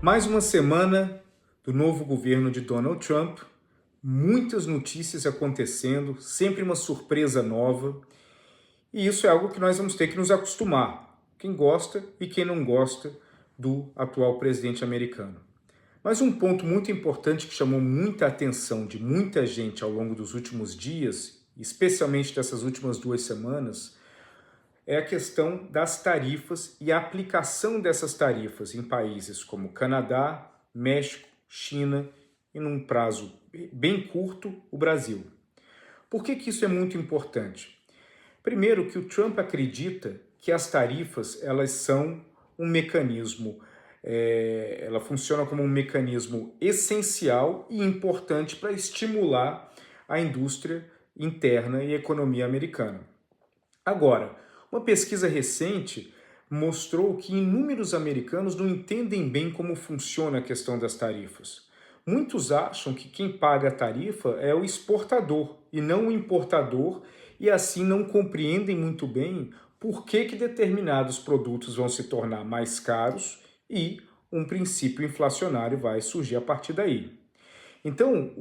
Mais uma semana do novo governo de Donald Trump, muitas notícias acontecendo, sempre uma surpresa nova, e isso é algo que nós vamos ter que nos acostumar, quem gosta e quem não gosta do atual presidente americano. Mas um ponto muito importante que chamou muita atenção de muita gente ao longo dos últimos dias, especialmente dessas últimas 2 semanas, é a questão das tarifas e a aplicação dessas tarifas em países como Canadá, México, China e, num prazo bem curto, o Brasil. Por que isso é muito importante? Primeiro, que o Trump acredita que as tarifas elas são um mecanismo, ela funciona como um mecanismo essencial e importante para estimular a indústria interna e a economia americana. Agora, uma pesquisa recente mostrou que inúmeros americanos não entendem bem como funciona a questão das tarifas. Muitos acham que quem paga a tarifa é o exportador e não o importador, e assim não compreendem muito bem por que determinados produtos vão se tornar mais caros e um princípio inflacionário vai surgir a partir daí. Então,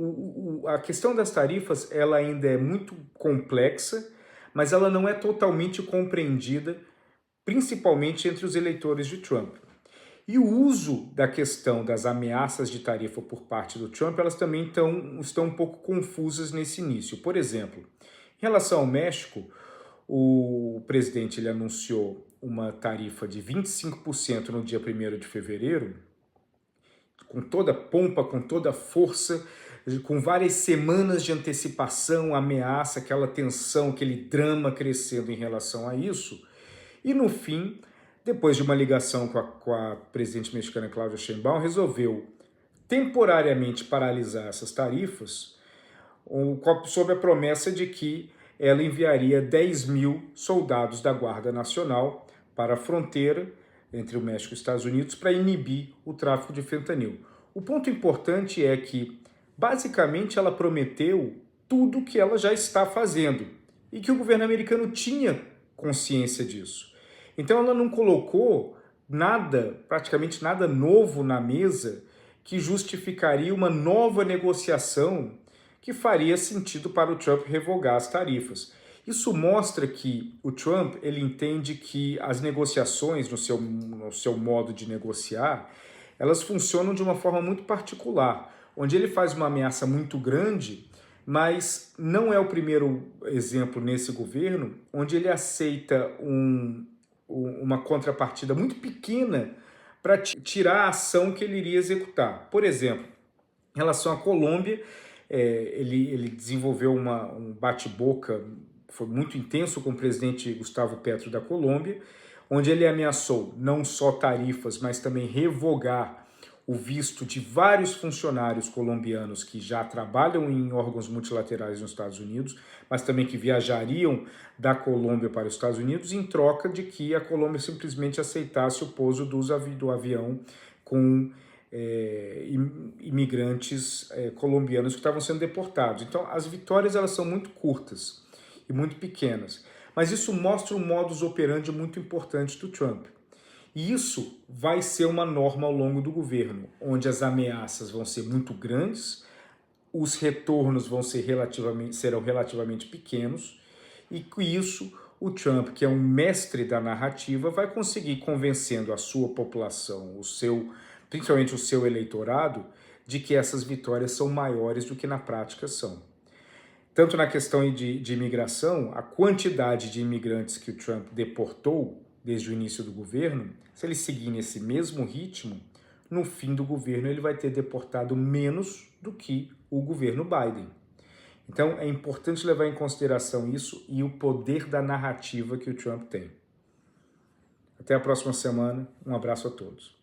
a questão das tarifas ela ainda é muito complexa, mas ela não é totalmente compreendida, principalmente entre os eleitores de Trump. E o uso da questão das ameaças de tarifa por parte do Trump, elas também estão um pouco confusas nesse início. Por exemplo, em relação ao México, o presidente ele anunciou uma tarifa de 25% no dia 1º de fevereiro, com toda pompa, com toda força, com várias semanas de antecipação, ameaça, aquela tensão, aquele drama crescendo em relação a isso. E no fim, depois de uma ligação com a presidente mexicana Claudia Sheinbaum, resolveu temporariamente paralisar essas tarifas, sob a promessa de que ela enviaria 10 mil soldados da Guarda Nacional para a fronteira entre o México e os Estados Unidos para inibir o tráfico de fentanil. O ponto importante é que, basicamente, ela prometeu tudo que ela já está fazendo e que o governo americano tinha consciência disso. Então ela não colocou nada, praticamente nada novo na mesa que justificaria uma nova negociação que faria sentido para o Trump revogar as tarifas. Isso mostra que o Trump ele entende que as negociações, no seu modo de negociar, elas funcionam de uma forma muito particular, onde ele faz uma ameaça muito grande, mas não é o primeiro exemplo nesse governo, onde ele aceita uma contrapartida muito pequena para tirar a ação que ele iria executar. Por exemplo, em relação à Colômbia, ele desenvolveu um bate-boca, foi muito intenso com o presidente Gustavo Petro da Colômbia, onde ele ameaçou não só tarifas, mas também revogar o visto de vários funcionários colombianos que já trabalham em órgãos multilaterais nos Estados Unidos, mas também que viajariam da Colômbia para os Estados Unidos, em troca de que a Colômbia simplesmente aceitasse o pouso do avião com imigrantes colombianos que estavam sendo deportados. Então, as vitórias elas são muito curtas e muito pequenas, mas isso mostra um modus operandi muito importante do Trump. E isso vai ser uma norma ao longo do governo, onde as ameaças vão ser muito grandes, os retornos serão relativamente pequenos, e com isso o Trump, que é um mestre da narrativa, vai conseguir convencendo a sua população, principalmente o seu eleitorado, de que essas vitórias são maiores do que na prática são. Tanto na questão de imigração, a quantidade de imigrantes que o Trump deportou desde o início do governo, se ele seguir nesse mesmo ritmo, no fim do governo ele vai ter deportado menos do que o governo Biden. Então é importante levar em consideração isso e o poder da narrativa que o Trump tem. Até a próxima semana, um abraço a todos.